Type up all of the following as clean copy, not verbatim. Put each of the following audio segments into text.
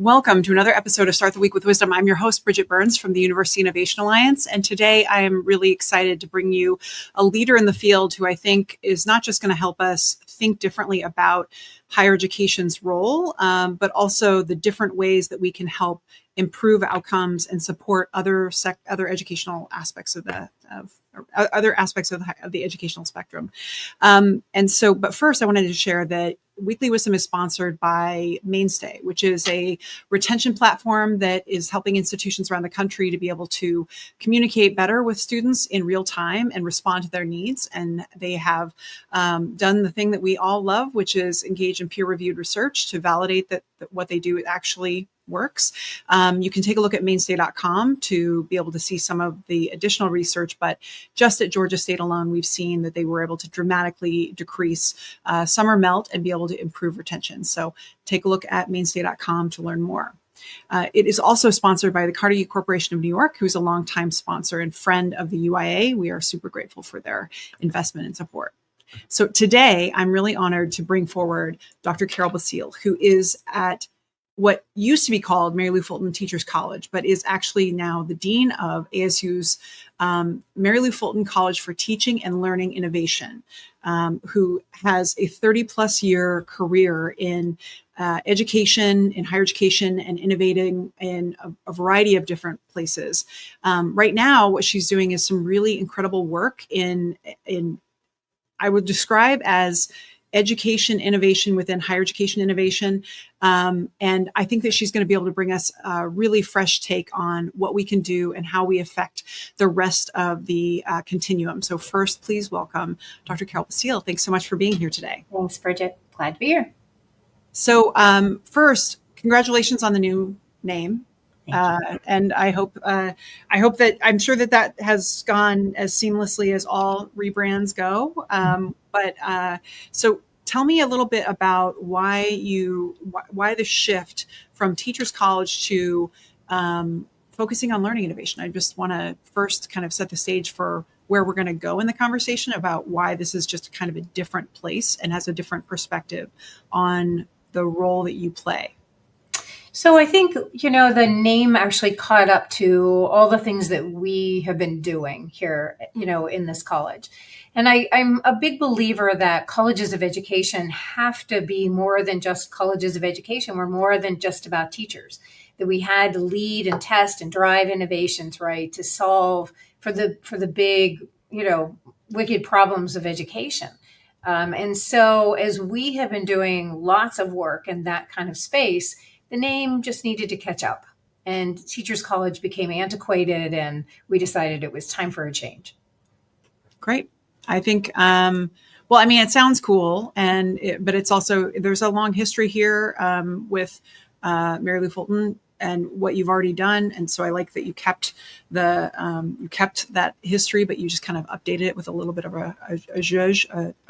Welcome to another episode of Start the Week with Wisdom. I'm your host, Bridget Burns from the University Innovation Alliance. And today I am really excited to bring you a leader in the field who I think is not just going to help us think differently about higher education's role, but also the different ways that we can help improve outcomes and support other educational aspects of the educational spectrum. But first I wanted to share that Weekly Wisdom is sponsored by Mainstay, which is a retention platform that is helping institutions around the country to be able to communicate better with students in real time and respond to their needs. And they have done the thing that we all love, which is engage in peer-reviewed research to validate that what they do actually works. You can take a look at mainstay.com to be able to see some of the additional research, but just at Georgia State alone, we've seen that they were able to dramatically decrease summer melt and be able to improve retention. So take a look at mainstay.com to learn more. It is also sponsored by the Carnegie Corporation of New York, who's a longtime sponsor and friend of the UIA. We are super grateful for their investment and support. So today, I'm really honored to bring forward Dr. Carole Basile, who is at what used to be called Mary Lou Fulton Teachers College, but is actually now the dean of ASU's Mary Lou Fulton College for Teaching and Learning Innovation, who has a 30-plus year career in education, in higher education, and innovating in a variety of different places. Right now, what she's doing is some really incredible work in I would describe as education innovation within higher education innovation. And I think that she's going to be able to bring us a really fresh take on what we can do and how we affect the rest of the continuum. So first, please welcome Dr. Carole Basile. Thanks so much for being here today. Thanks, Bridget. Glad to be here. So first, congratulations on the new name. And I hope that I'm sure that has gone as seamlessly as all rebrands go. So tell me a little bit about why the shift from Teachers College to focusing on learning innovation. I just want to first kind of set the stage for where we're going to go in the conversation about why this is just kind of a different place and has a different perspective on the role that you play. So I think, the name actually caught up to all the things that we have been doing here, in this college. And I'm a big believer that colleges of education have to be more than just colleges of education. We're more than just about teachers, that we had to lead and test and drive innovations, right, to solve for the big, wicked problems of education. And so as we have been doing lots of work in that kind of space, the name just needed to catch up, and Teachers College became antiquated, and we decided it was time for a change. Great. I think, it sounds cool, but it's also, there's a long history here with Mary Lou Fulton and what you've already done. And so I like that you kept that history, but you just kind of updated it with a little bit of a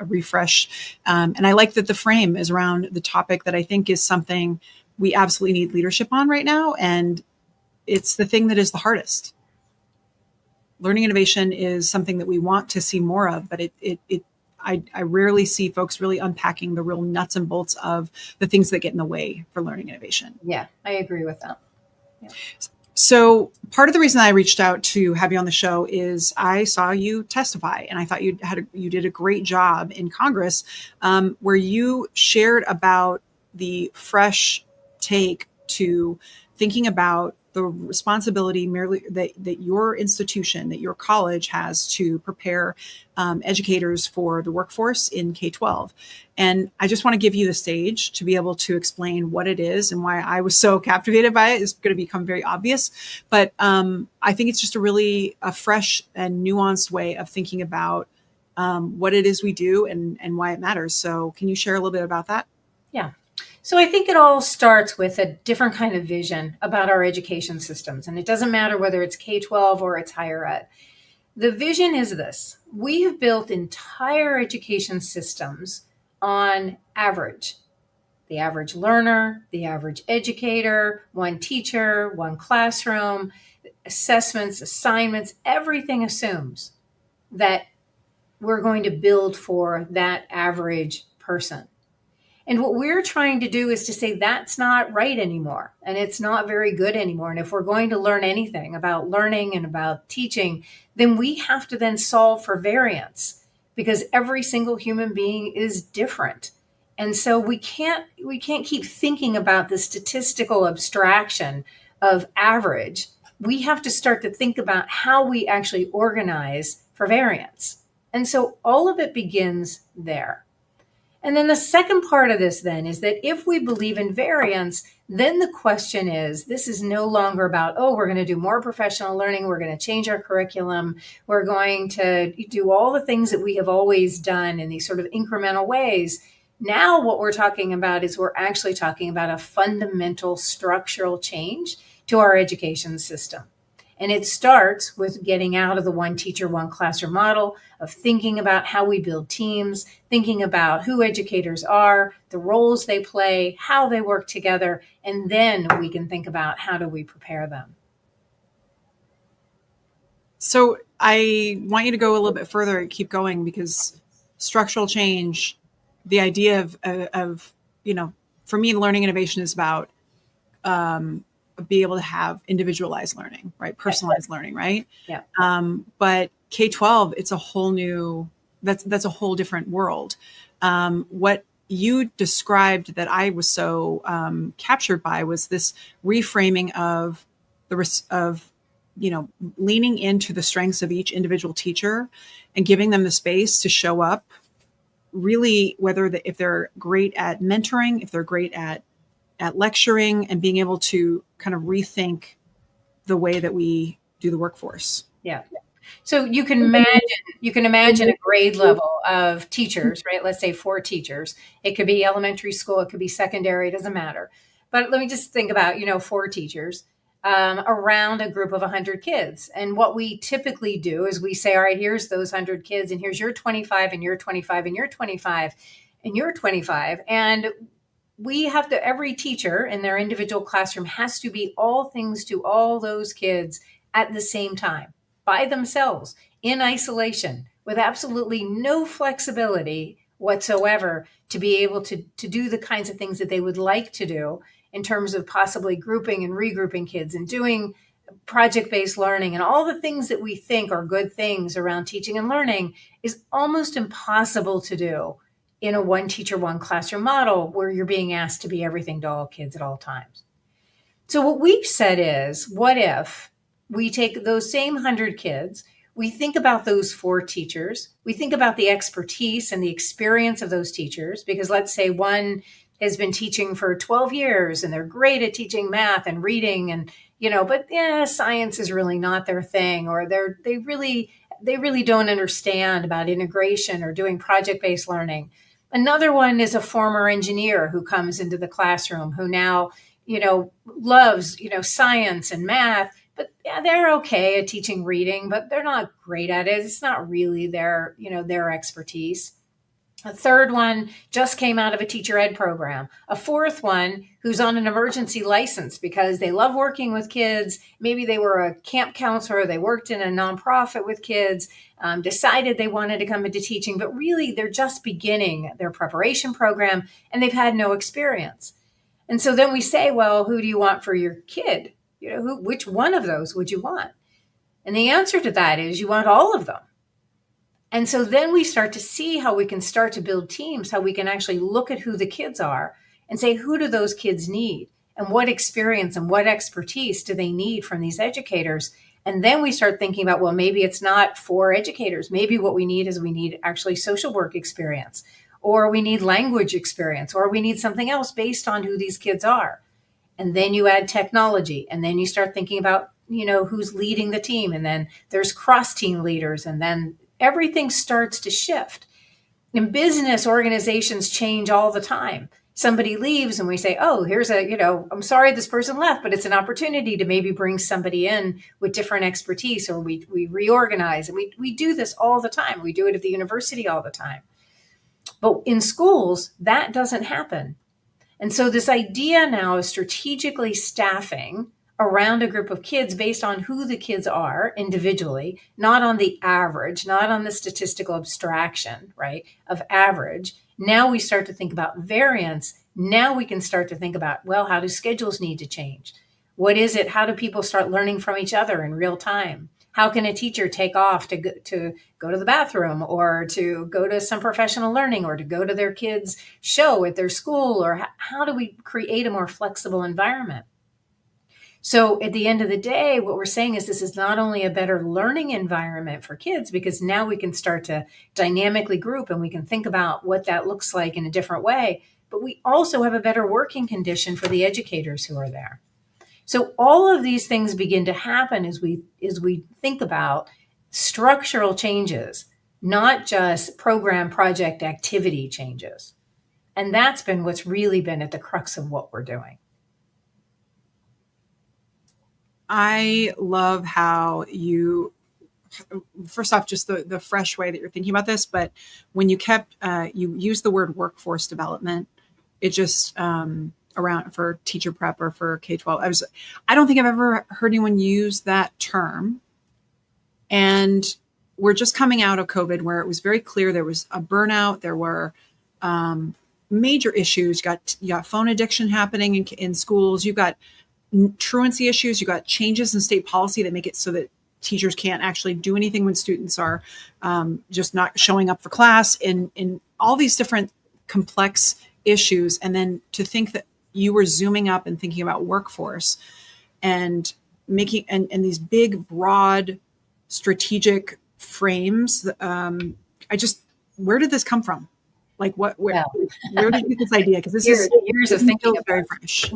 refresh. And I like that the frame is around the topic that I think is something we absolutely need leadership on right now. And it's the thing that is the hardest. Learning innovation is something that we want to see more of, but I rarely see folks really unpacking the real nuts and bolts of the things that get in the way for learning innovation. Yeah, I agree with that. Yeah. So part of the reason I reached out to have you on the show is I saw you testify, and I thought you did a great job in Congress, where you shared about the fresh take to thinking about the responsibility merely that your institution, that your college has to prepare educators for the workforce in K-12. And I just want to give you the stage to be able to explain what it is and why I was so captivated by it. It's going to become very obvious, but I think it's just a fresh and nuanced way of thinking about what it is we do and why it matters. So can you share a little bit about that? Yeah. So I think it all starts with a different kind of vision about our education systems. And it doesn't matter whether it's K-12 or it's higher ed. The vision is this: we have built entire education systems on average. The average learner, the average educator, one teacher, one classroom, assessments, assignments, everything assumes that we're going to build for that average person. And what we're trying to do is to say that's not right anymore. And it's not very good anymore. And if we're going to learn anything about learning and about teaching, then we have to then solve for variance, because every single human being is different. And so we can't keep thinking about the statistical abstraction of average. We have to start to think about how we actually organize for variance. And so all of it begins there. And then the second part of this then is that if we believe in variance, then the question is, this is no longer about, oh, we're going to do more professional learning. We're going to change our curriculum. We're going to do all the things that we have always done in these sort of incremental ways. Now what we're talking about is we're actually talking about a fundamental structural change to our education system. And it starts with getting out of the one teacher, one classroom model, of thinking about how we build teams, thinking about who educators are, the roles they play, how they work together, and then we can think about how do we prepare them. So I want you to go a little bit further and keep going, because structural change, the idea of for me, learning innovation is about be able to have individualized learning, right? Personalized learning, right? Yeah. But K-12, it's a whole new, that's a whole different world. What you described that I was so captured by was this reframing of leaning into the strengths of each individual teacher and giving them the space to show up, really, if they're great at mentoring, if they're great at lecturing, and being able to kind of rethink the way that we do the workforce. Yeah. So you can imagine a grade level of teachers, right? Let's say 4 teachers. It could be elementary school, it could be secondary, it doesn't matter. But let me just think about, 4 teachers around a group of 100 kids. And what we typically do is we say, all right, here's those 100 kids, and here's your 25, and your 25, and your 25, and your 25. And we have to, every teacher in their individual classroom has to be all things to all those kids at the same time, by themselves, in isolation, with absolutely no flexibility whatsoever to be able to do the kinds of things that they would like to do in terms of possibly grouping and regrouping kids and doing project-based learning and all the things that we think are good things around teaching and learning is almost impossible to do in a one teacher, one classroom model where you're being asked to be everything to all kids at all times. So what we've said is, what if we take those same 100 kids, we think about those 4 teachers, we think about the expertise and the experience of those teachers, because let's say one has been teaching for 12 years and they're great at teaching math and reading and, but science is really not their thing, or they really don't understand about integration or doing project-based learning. Another one is a former engineer who comes into the classroom who now, loves, science and math, but they're okay at teaching reading, but they're not great at it. It's not really their expertise. A third one just came out of a teacher ed program. A fourth one who's on an emergency license because they love working with kids. Maybe they were a camp counselor. They worked in a nonprofit with kids, decided they wanted to come into teaching, but really they're just beginning their preparation program and they've had no experience. And so then we say, well, who do you want for your kid? Which one of those would you want? And the answer to that is you want all of them. And so then we start to see how we can start to build teams, how we can actually look at who the kids are and say, who do those kids need? And what experience and what expertise do they need from these educators? And then we start thinking about, well, maybe it's not for educators. Maybe what we need is we need actually social work experience, or we need language experience, or we need something else based on who these kids are. And then you add technology, and then you start thinking about, who's leading the team. And then there's cross-team leaders, and then everything starts to shift. In business, organizations change all the time. Somebody leaves and we say, oh, here's I'm sorry this person left, but it's an opportunity to maybe bring somebody in with different expertise, or we reorganize. And we do this all the time. We do it at the university all the time. But in schools, that doesn't happen. And so this idea now of strategically staffing around a group of kids based on who the kids are individually, not on the average, not on the statistical abstraction, right, of average, Now we start to think about variance. Now we can start to think about, well, how do schedules need to change? What is it? How do people start learning from each other in real time? How can a teacher take off to go to the bathroom, or to go to some professional learning, or to go to their kids' show at their school? Or how do we create a more flexible environment? So at the end of the day, what we're saying is this is not only a better learning environment for kids, because now we can start to dynamically group and we can think about what that looks like in a different way, but we also have a better working condition for the educators who are there. So all of these things begin to happen as we think about structural changes, not just program, project, activity changes. And that's been what's really been at the crux of what we're doing. I love how you, first off, just the fresh way that you're thinking about this, but when you you used the word workforce development, it just, around for teacher prep or for K-12, I don't think I've ever heard anyone use that term. And we're just coming out of COVID, where it was very clear there was a burnout. There were major issues. You got phone addiction happening in schools. You've got truancy issues. You got changes in state policy that make it so that teachers can't actually do anything when students are just not showing up for class, in all these different complex issues. And then to think that you were zooming up and thinking about workforce and making, and these big, broad, strategic frames. Where did this come from? Like where did you get this idea? Because this is years of thinking about very fresh.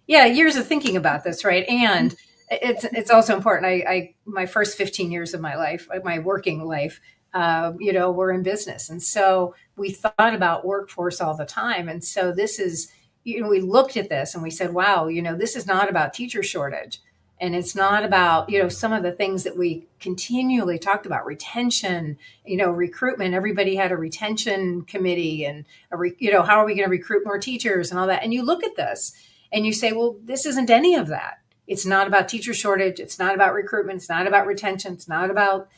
Yeah, years of thinking about this, right? And it's also important. My first 15 years of my life, my working life, were in business, and so we thought about workforce all the time. And so this is, we looked at this and we said, wow, this is not about teacher shortage, and it's not about some of the things that we continually talked about: retention, recruitment. Everybody had a retention committee, and how are we going to recruit more teachers and all that. And you look at this and you say, well, this isn't any of that. It's not about teacher shortage. It's not about recruitment. It's not about retention. It's not about,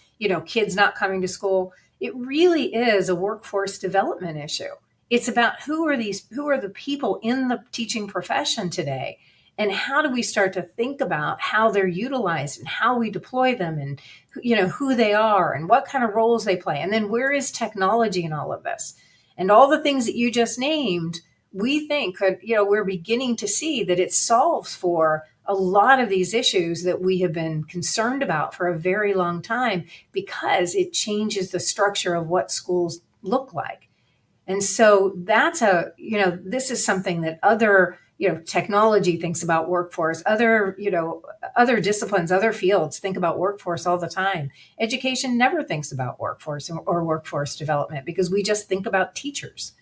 kids not coming to school. It really is a workforce development issue. It's about who are the people in the teaching profession today, and how do we start to think about how they're utilized and how we deploy them, and who they are and what kind of roles they play. And then where is technology in all of this? And all the things that you just named, we think we're beginning to see that it solves for a lot of these issues that we have been concerned about for a very long time, because it changes the structure of what schools look like. And so that's this is something that other, technology thinks about workforce, other disciplines, other fields think about workforce all the time. Education never thinks about workforce or workforce development, because we just think about teachers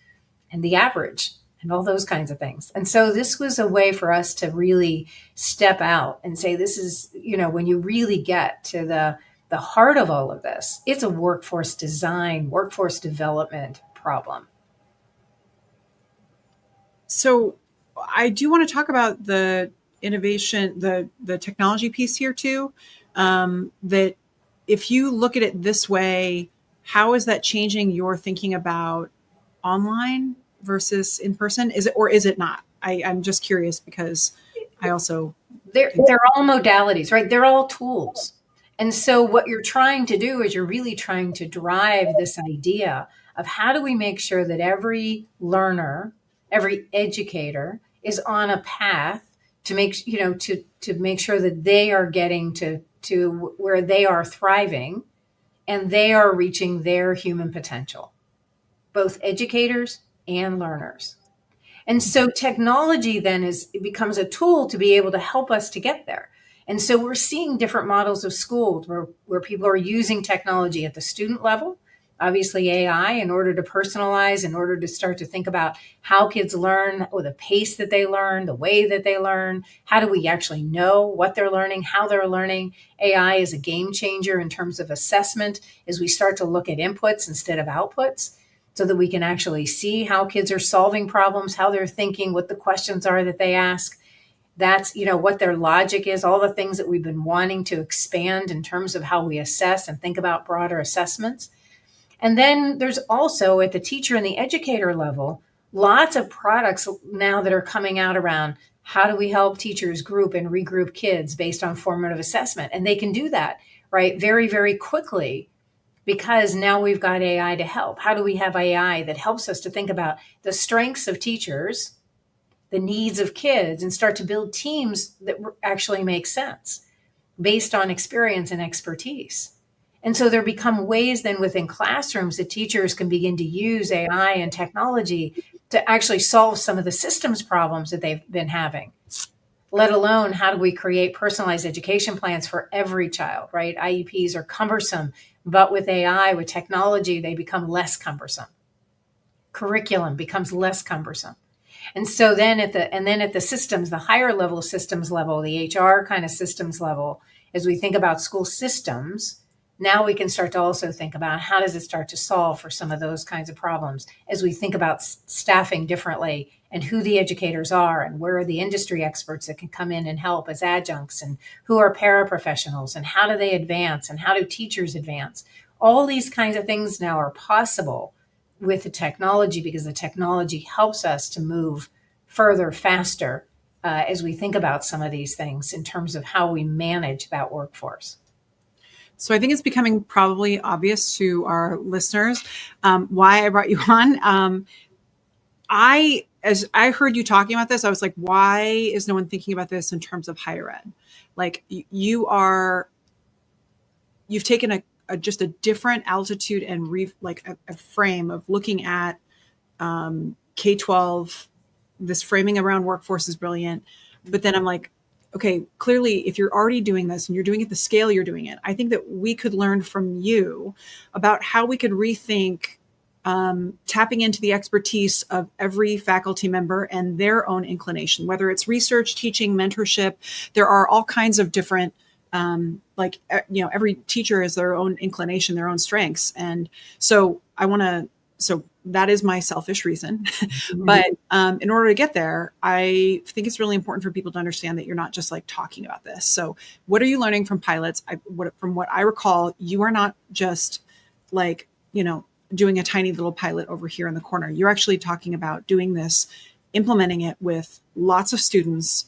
and the average and all those kinds of things. And so this was a way for us to really step out and say, this is, when you really get to the heart of all of this, it's a workforce design, workforce development problem. So I do want to talk about the innovation, the technology piece here too. That if you look at it this way, how is that changing your thinking about online versus in person? Is it, or is it not? I'm just curious, because I also... They're all modalities, right? They're all tools. And so what you're trying to do is you're really trying to drive this idea of how do we make sure that every learner, every educator is on a path to make, to make sure that they are getting to where they are thriving and they are reaching their human potential, both educators and learners. And so technology then it becomes a tool to be able to help us to get there. And so we're seeing different models of schools where people are using technology at the student level, obviously AI, in order to personalize, in order to start to think about how kids learn, or the pace that they learn, the way that they learn. How do we actually know what they're learning, how they're learning? AI is a game changer in terms of assessment as we start to look at inputs instead of outputs, so that we can actually see how kids are solving problems, how they're thinking, what the questions are that they ask. That's, what their logic is, all the things that we've been wanting to expand in terms of how we assess and think about broader assessments. And then there's also at the teacher and the educator level, lots of products now that are coming out around how do we help teachers group and regroup kids based on formative assessment. And they can do that, right, very, very quickly because now we've got AI to help. How do we have AI that helps us to think about the strengths of teachers, the needs of kids, and start to build teams that actually make sense based on experience and expertise? And so there become ways then within classrooms that teachers can begin to use AI and technology to actually solve some of the systems problems that they've been having, let alone how do we create personalized education plans for every child, right? IEPs are cumbersome, but with AI, with technology, they become less cumbersome. Curriculum becomes less cumbersome. And so then at the systems, the higher level systems level, the HR kind of systems level, as we think about school systems, now we can start to also think about how does it start to solve for some of those kinds of problems as we think about staffing differently and who the educators are and where are the industry experts that can come in and help as adjuncts and who are paraprofessionals and how do they advance and how do teachers advance. All these kinds of things now are possible with the technology because the technology helps us to move further, faster as we think about some of these things in terms of how we manage that workforce. So I think it's becoming probably obvious to our listeners why I brought you on. As I heard you talking about this, I was like, why is no one thinking about this in terms of higher ed? Like you've taken just a different altitude and a frame of looking at K-12. This framing around workforce is brilliant. But then I'm like, okay, clearly, if you're already doing this and you're doing it the scale you're doing it, I think that we could learn from you about how we could rethink tapping into the expertise of every faculty member and their own inclination, whether it's research, teaching, mentorship. There are all kinds of different, every teacher has their own inclination, their own strengths. And so so that is my selfish reason. But in order to get there, I think it's really important for people to understand that you're not just like talking about this. So what are you learning from pilots? From what I recall, you are not just doing a tiny little pilot over here in the corner. You're actually talking about doing this, implementing it with lots of students.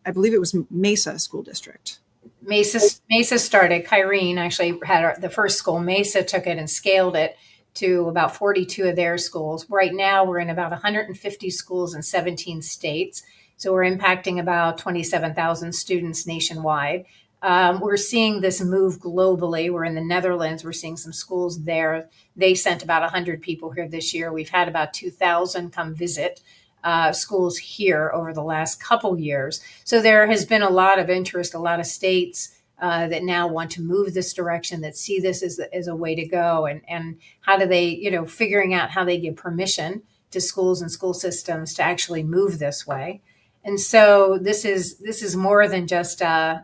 I believe it was Mesa School District. Mesa started. Kyrene actually had the first school. Mesa took it and scaled it to about 42 of their schools. Right now, we're in about 150 schools in 17 states. So we're impacting about 27,000 students nationwide. We're seeing this move globally. We're in the Netherlands. We're seeing some schools there. They sent about 100 people here this year. We've had about 2,000 come visit schools here over the last couple years. So there has been a lot of interest, a lot of states that now want to move this direction, that see this as a way to go. And how do they, figuring out how they give permission to schools and school systems to actually move this way. And so this is more than just an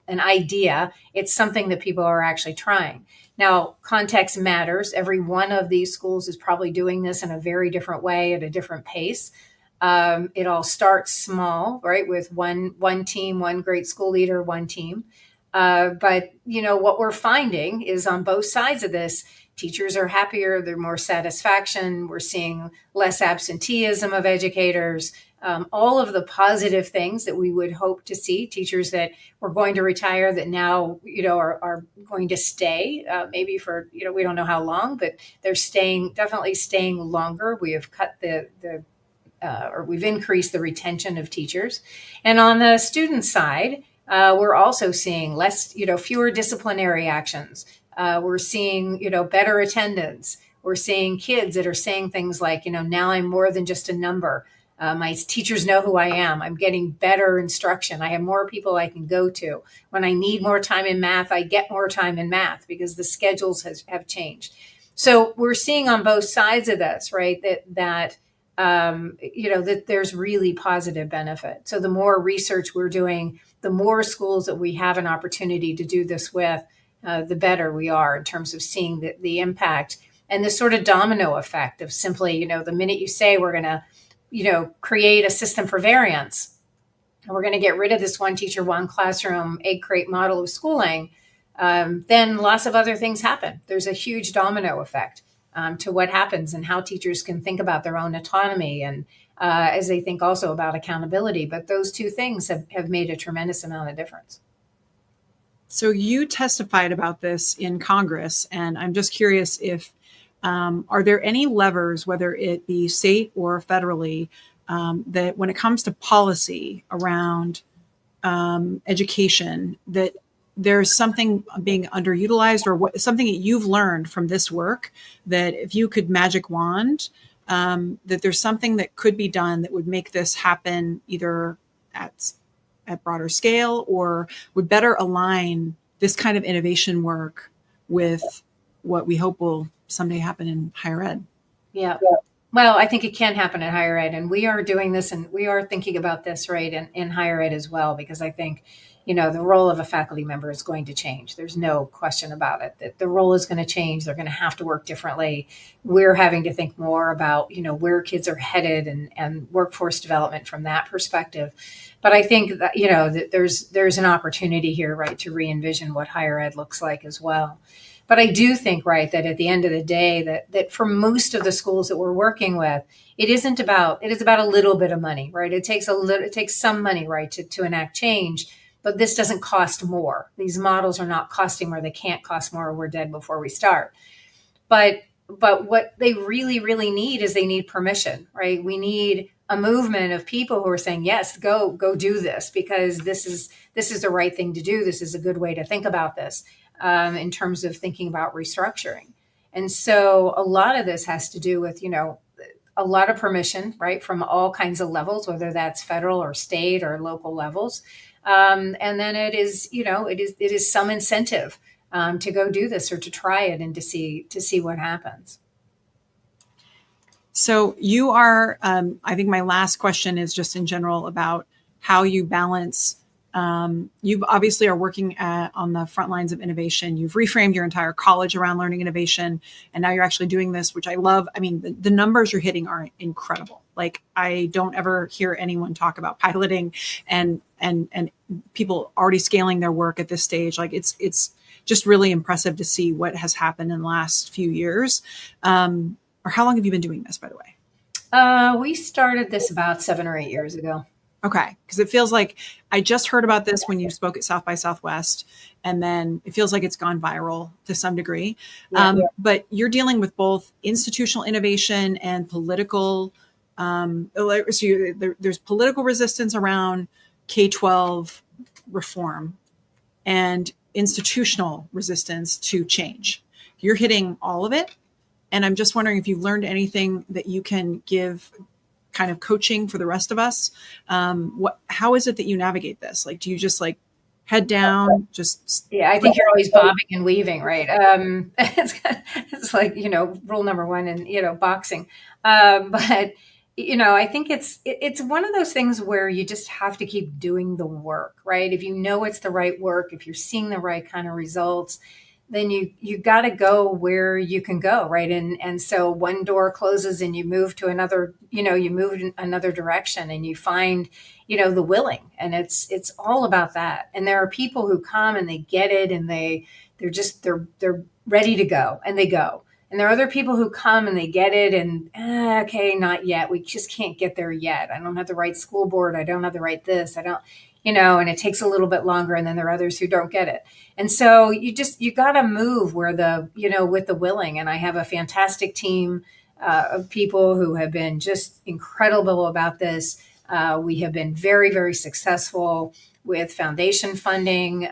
idea. It's something that people are actually trying. Now, context matters. Every one of these schools is probably doing this in a very different way at a different pace. It all starts small, right, with one team, one great school leader, one team. But what we're finding is on both sides of this, teachers are happier, they're more satisfaction. We're seeing less absenteeism of educators. All of the positive things that we would hope to see, teachers that were going to retire that now, are going to stay, maybe for, we don't know how long, but they're definitely staying longer. We have cut or we've increased the retention of teachers. And on the student side, we're also seeing fewer disciplinary actions. We're seeing, better attendance. We're seeing kids that are saying things like, now I'm more than just a number. My teachers know who I am. I'm getting better instruction. I have more people I can go to. When I need more time in math, I get more time in math because the schedules have changed. So we're seeing on both sides of this, right, that there's really positive benefit. So the more research we're doing, the more schools that we have an opportunity to do this with, the better we are in terms of seeing the impact and this sort of domino effect of simply, the minute you say we're going to, create a system for variance, and we're going to get rid of this one teacher, one classroom, egg crate model of schooling, then lots of other things happen. There's a huge domino effect to what happens and how teachers can think about their own autonomy and as they think also about accountability. But those two things have made a tremendous amount of difference. So you testified about this in Congress, and I'm just curious if are there any levers, whether it be state or federally, that when it comes to policy around education, that there's something being underutilized or something that you've learned from this work that if you could magic wand, that there's something that could be done that would make this happen either at broader scale or would better align this kind of innovation work with what we hope will someday happen in higher ed. Yeah. Well, I think it can happen in higher ed, and we are doing this, and we are thinking about this in higher ed as well, because I think, the role of a faculty member is going to change. There's no question about it, that the role is going to change. They're going to have to work differently. We're having to think more about, where kids are headed and workforce development from that perspective. But I think that, that there's an opportunity here, right, to re-envision what higher ed looks like as well. But I do think, right, that at the end of the day, that for most of the schools that we're working with, it is about a little bit of money, right? It takes some money, right, to enact change. But this doesn't cost more. These models are not costing more. They can't cost more. We're dead before we start. But what they really, really need is they need permission, right? We need a movement of people who are saying, yes, go do this, because this is the right thing to do. This is a good way to think about this in terms of thinking about restructuring. And so a lot of this has to do with, a lot of permission, right, from all kinds of levels, whether that's federal or state or local levels. And then it is some incentive to go do this or to try it and to see what happens. So you are, I think my last question is just in general about how you balance. You obviously are working on the front lines of innovation. You've reframed your entire college around learning innovation, and now you're actually doing this, which I love. I mean, the numbers you're hitting are incredible. Like, I don't ever hear anyone talk about piloting and people already scaling their work at this stage. Like, it's just really impressive to see what has happened in the last few years. Or how long have you been doing this, by the way? We started this about 7 or 8 years ago. Okay. Because it feels like I just heard about this when you spoke at South by Southwest, and then it feels like it's gone viral to some degree. Yeah. But you're dealing with both institutional innovation and political. There's political resistance around K-12 reform and institutional resistance to change. You're hitting all of it. And I'm just wondering if you've learned anything that you can give kind of coaching for the rest of us. How is it that you navigate this? Like, do you just like head down? Yeah, I think you're always bobbing and weaving, right? It's like, rule number one in, boxing. But, I think it's one of those things where you just have to keep doing the work, right? If you know it's the right work, if you're seeing the right kind of results, then you got to go where you can go, right? And so one door closes and you move to another, you move in another direction and you find, the willing, and it's all about that. And there are people who come and they get it and they're ready to go, and they go. And there are other people who come and they get it and, okay, not yet. We just can't get there yet. I don't have the right school board. I don't have the right this. I don't, and it takes a little bit longer. And then there are others who don't get it. And so you got to move where with the willing. And I have a fantastic team of people who have been just incredible about this. We have been very, very successful with foundation funding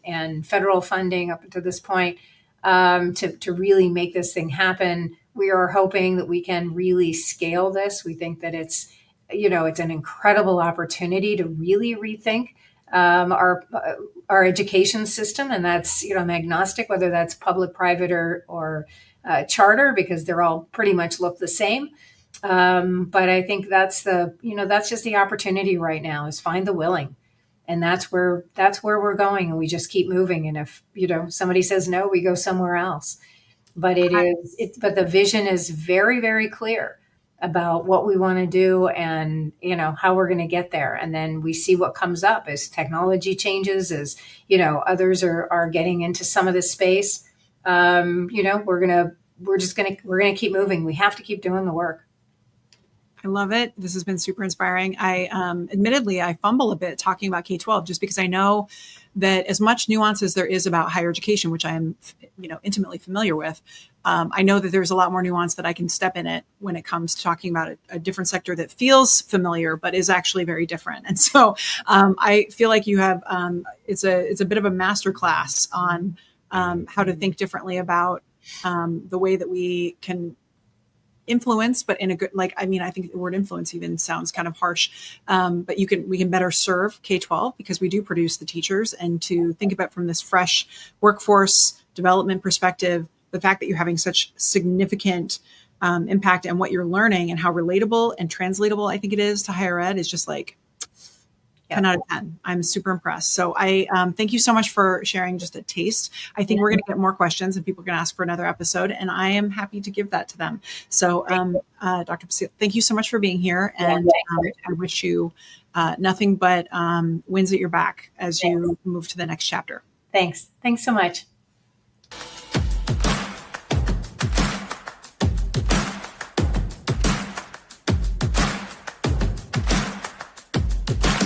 and federal funding up to this point to really make this thing happen. We are hoping that we can really scale this. We think that it's an incredible opportunity to really rethink our education system. And that's, I'm agnostic whether that's public, private, or charter, because they're all pretty much look the same. But I think that's just the opportunity right now, is find the willing. And that's where we're going. And we just keep moving. And if, somebody says no, we go somewhere else. But but the vision is very, very clear. about what we want to do and, how we're going to get there. And then we see what comes up as technology changes, as, others are getting into some of this space. We're going to keep moving. We have to keep doing the work. I love it. This has been super inspiring. Admittedly, I fumble a bit talking about K-12 just because I know that as much nuance as there is about higher education, which I am, intimately familiar with, I know that there's a lot more nuance that I can step in it when it comes to talking about a different sector that feels familiar, but is actually very different. And so I feel like you have, it's a bit of a masterclass on how to think differently about the way that we can influence, but in a good, I think the word influence even sounds kind of harsh. But we can better serve K-12 because we do produce the teachers, and to think about from this fresh workforce development perspective, the fact that you're having such significant impact and what you're learning and how relatable and translatable I think it is to higher ed is just 10 out of 10. I'm super impressed. So I thank you so much for sharing just a taste. I think we're going to get more questions and people are going to ask for another episode, and I am happy to give that to them. So Dr. Basile, thank you so much for being here. And I wish you nothing but wins at your back as you move to the next chapter. Thanks. Thanks so much.